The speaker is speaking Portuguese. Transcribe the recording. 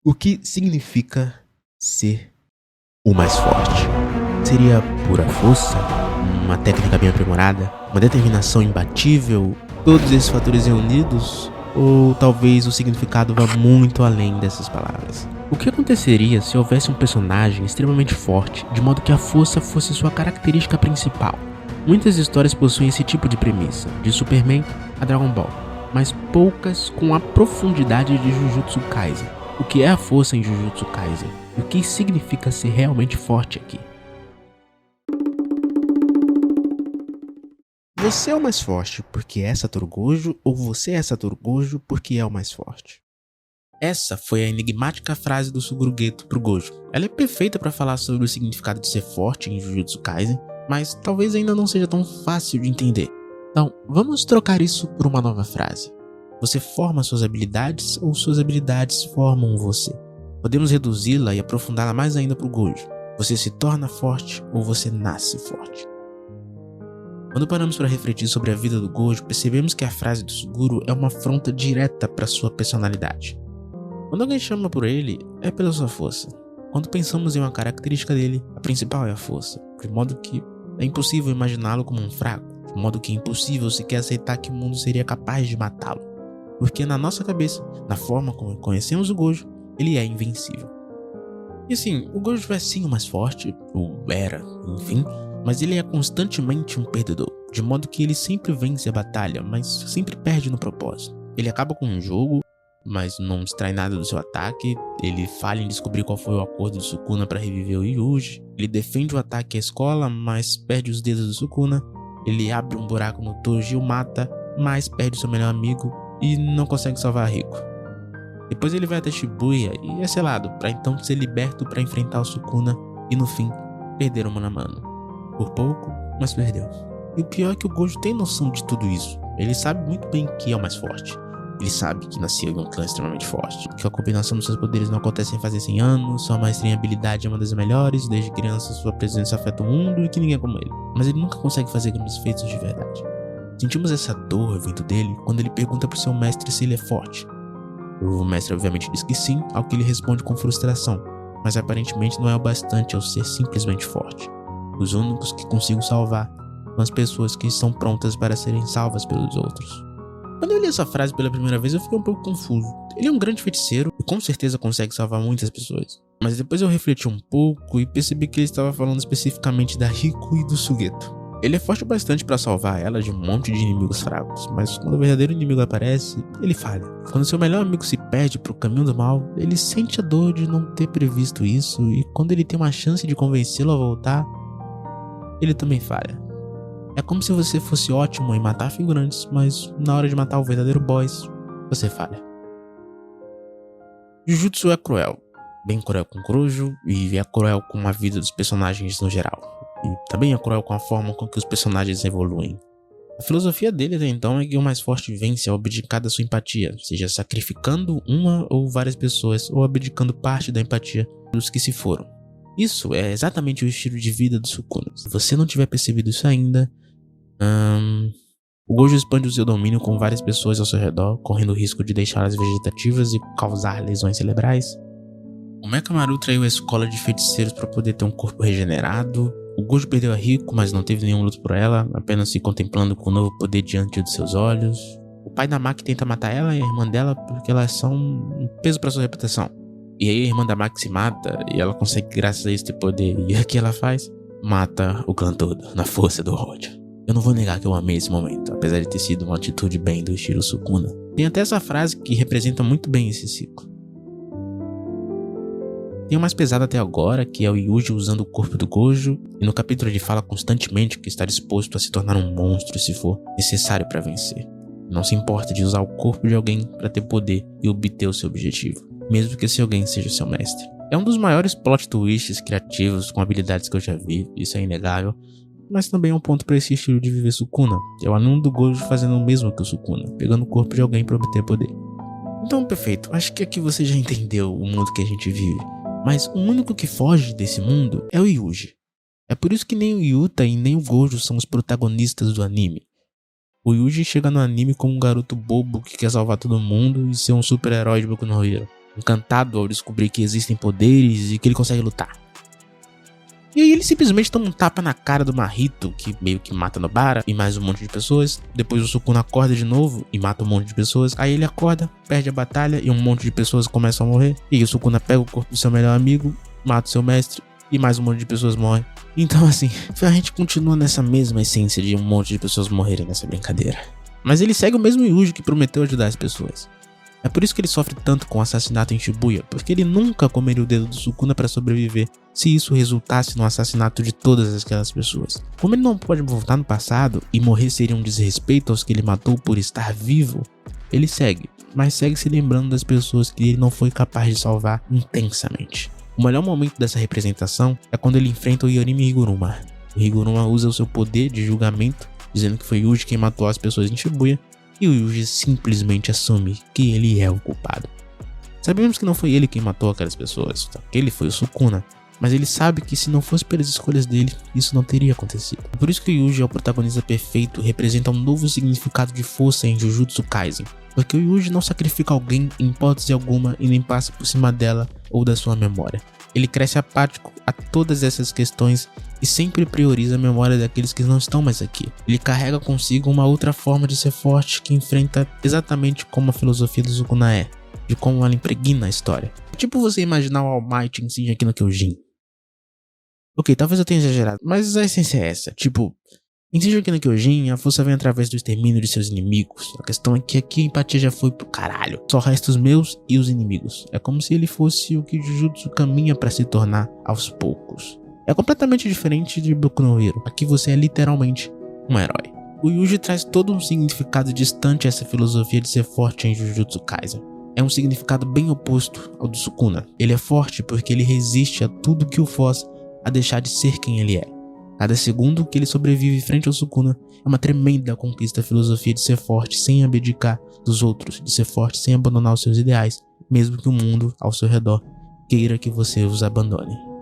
O que significa ser o mais forte? Seria pura força? Uma técnica bem aprimorada? Uma determinação imbatível? Todos esses fatores reunidos? Ou talvez o significado vá muito além dessas palavras? O que aconteceria se houvesse um personagem extremamente forte, de modo que a força fosse sua característica principal? Muitas histórias possuem esse tipo de premissa, de Superman a Dragon Ball, mas poucas com a profundidade de Jujutsu Kaisen. O que é a força em Jujutsu Kaisen? E o que significa ser realmente forte aqui? Você é o mais forte porque é Satoru Gojo ou você é Satoru Gojo porque é o mais forte? Essa foi a enigmática frase do Suguru Geto pro Gojo. Ela é perfeita para falar sobre o significado de ser forte em Jujutsu Kaisen, mas talvez ainda não seja tão fácil de entender. Então, vamos trocar isso por uma nova frase. Você forma suas habilidades ou suas habilidades formam você? Podemos reduzi-la e aprofundá-la mais ainda para o Gojo. Você se torna forte ou você nasce forte? Quando paramos para refletir sobre a vida do Gojo, percebemos que a frase do Suguru é uma afronta direta para sua personalidade. Quando alguém chama por ele, é pela sua força. Quando pensamos em uma característica dele, a principal é a força, de modo que é impossível imaginá-lo como um fraco, de modo que é impossível sequer aceitar que o mundo seria capaz de matá-lo. Porque na nossa cabeça, na forma como conhecemos o Gojo, ele é invencível. E sim, o Gojo é sim o mais forte, ou era, enfim, mas ele é constantemente um perdedor, de modo que ele sempre vence a batalha, mas sempre perde no propósito. Ele acaba com um jogo, mas não extrai nada do seu ataque, ele falha em descobrir qual foi o acordo do Sukuna para reviver o Yuji, ele defende o ataque à escola, mas perde os dedos do Sukuna, ele abre um buraco no Toji e o mata, mas perde seu melhor amigo e não consegue salvar a Rico. Depois ele vai até Shibuya e é selado, para então ser liberto para enfrentar o Sukuna e no fim, perder o mano a mano. Por pouco, mas perdeu. E o pior é que o Gojo tem noção de tudo isso. Ele sabe muito bem que é o mais forte. Ele sabe que nasceu em um clã extremamente forte, que a combinação dos seus poderes não acontece em fazer 100 anos, sua maestria em habilidade é uma das melhores, desde criança sua presença afeta o mundo e que ninguém é como ele. Mas ele nunca consegue fazer grandes feitos de verdade. Sentimos essa dor vindo dele quando ele pergunta pro seu mestre se ele é forte. O mestre obviamente diz que sim, ao que ele responde com frustração, mas aparentemente não é o bastante ao ser simplesmente forte. Os únicos que consigo salvar são as pessoas que estão prontas para serem salvas pelos outros. Quando eu li essa frase pela primeira vez eu fiquei um pouco confuso. Ele é um grande feiticeiro e com certeza consegue salvar muitas pessoas. Mas depois eu refleti um pouco e percebi que ele estava falando especificamente da Rico e do Sugeto. Ele é forte bastante para salvar ela de um monte de inimigos fracos, mas quando o verdadeiro inimigo aparece, ele falha. Quando seu melhor amigo se perde pro caminho do mal, ele sente a dor de não ter previsto isso e quando ele tem uma chance de convencê-lo a voltar, ele também falha. É como se você fosse ótimo em matar figurantes, mas na hora de matar o verdadeiro boss, você falha. Jujutsu é cruel. Bem cruel com Gojo e é cruel com a vida dos personagens no geral. E também é cruel com a forma com que os personagens evoluem. A filosofia dele até então é que o mais forte vence ao abdicar da sua empatia, seja sacrificando uma ou várias pessoas ou abdicando parte da empatia dos que se foram. Isso é exatamente o estilo de vida do Sukuna. Se você não tiver percebido isso ainda, o Gojo expande o seu domínio com várias pessoas ao seu redor, correndo o risco de deixá-las vegetativas e causar lesões cerebrais. O Mekamaru traiu a escola de feiticeiros para poder ter um corpo regenerado. O Gojo perdeu a Rico, mas não teve nenhum luto por ela, apenas se contemplando com o novo poder diante dos seus olhos. O pai da Maki tenta matar ela e a irmã dela porque elas são um peso para sua reputação. E aí a irmã da Maki se mata e ela consegue, graças a isso, ter poder. E o que ela faz? Mata o clã todo, na força do ódio. Eu não vou negar que eu amei esse momento, apesar de ter sido uma atitude bem do estilo Sukuna. Tem até essa frase que representa muito bem esse ciclo. Tem o mais pesado até agora, que é o Yuji usando o corpo do Gojo, e no capítulo ele fala constantemente que está disposto a se tornar um monstro se for necessário para vencer. Não se importa de usar o corpo de alguém para ter poder e obter o seu objetivo, mesmo que esse alguém seja seu mestre. É um dos maiores plot twists criativos com habilidades que eu já vi, isso é inegável, mas também é um ponto para esse estilo de viver Sukuna, que é o aluno do Gojo fazendo o mesmo que o Sukuna, pegando o corpo de alguém para obter poder. Então, perfeito, acho que aqui você já entendeu o mundo que a gente vive. Mas o único que foge desse mundo é o Yuji. É por isso que nem o Yuta e nem o Gojo são os protagonistas do anime. O Yuji chega no anime como um garoto bobo que quer salvar todo mundo e ser um super-herói de Boku no Hero. encantado ao descobrir que existem poderes e que ele consegue lutar. E aí ele simplesmente toma um tapa na cara do Mahito, que meio que mata Nobara e mais um monte de pessoas. Depois o Sukuna acorda de novo e mata um monte de pessoas. Aí ele acorda, perde a batalha e um monte de pessoas começam a morrer. E aí o Sukuna pega o corpo do seu melhor amigo, mata o seu mestre e mais um monte de pessoas morrem. Então assim, a gente continua nessa mesma essência de um monte de pessoas morrerem nessa brincadeira. Mas ele segue o mesmo Yuji que prometeu ajudar as pessoas. É por isso que ele sofre tanto com o assassinato em Shibuya, porque ele nunca comeria o dedo do Sukuna para sobreviver se isso resultasse no assassinato de todas aquelas pessoas. Como ele não pode voltar no passado e morrer seria um desrespeito aos que ele matou por estar vivo, ele segue, mas segue se lembrando das pessoas que ele não foi capaz de salvar intensamente. O melhor momento dessa representação é quando ele enfrenta o Yorimi Higuruma. O Higuruma usa o seu poder de julgamento, dizendo que foi Yuji quem matou as pessoas em Shibuya, e o Yuji simplesmente assume que ele é o culpado. Sabemos que não foi ele quem matou aquelas pessoas, ele foi o Sukuna, mas ele sabe que se não fosse pelas escolhas dele, isso não teria acontecido. Por isso que o Yuji é o protagonista perfeito, representa um novo significado de força em Jujutsu Kaisen, porque o Yuji não sacrifica alguém em hipótese alguma e nem passa por cima dela ou da sua memória. Ele cresce apático a todas essas questões e sempre prioriza a memória daqueles que não estão mais aqui. Ele carrega consigo uma outra forma de ser forte que enfrenta exatamente como a filosofia do Sukuna é, de como ela impregna a história. Tipo você imaginar o All Might em Shingeki no Kyojin. Ok, talvez eu tenha exagerado, mas a essência é essa. Tipo, em Shingeki no Kyojin, a força vem através do extermínio de seus inimigos. A questão é que aqui a empatia já foi pro caralho. Só resta os meus e os inimigos. É como se ele fosse o que Jujutsu caminha pra se tornar aos poucos. É completamente diferente de Boku no Hero. Aqui você é literalmente um herói. O Yuji traz todo um significado distante a essa filosofia de ser forte em Jujutsu Kaisen. É um significado bem oposto ao do Sukuna. Ele é forte porque ele resiste a tudo que o força a deixar de ser quem ele é. Cada segundo que ele sobrevive frente ao Sukuna é uma tremenda conquista. A filosofia de ser forte sem abdicar dos outros, de ser forte sem abandonar os seus ideais, mesmo que o mundo ao seu redor queira que você os abandone.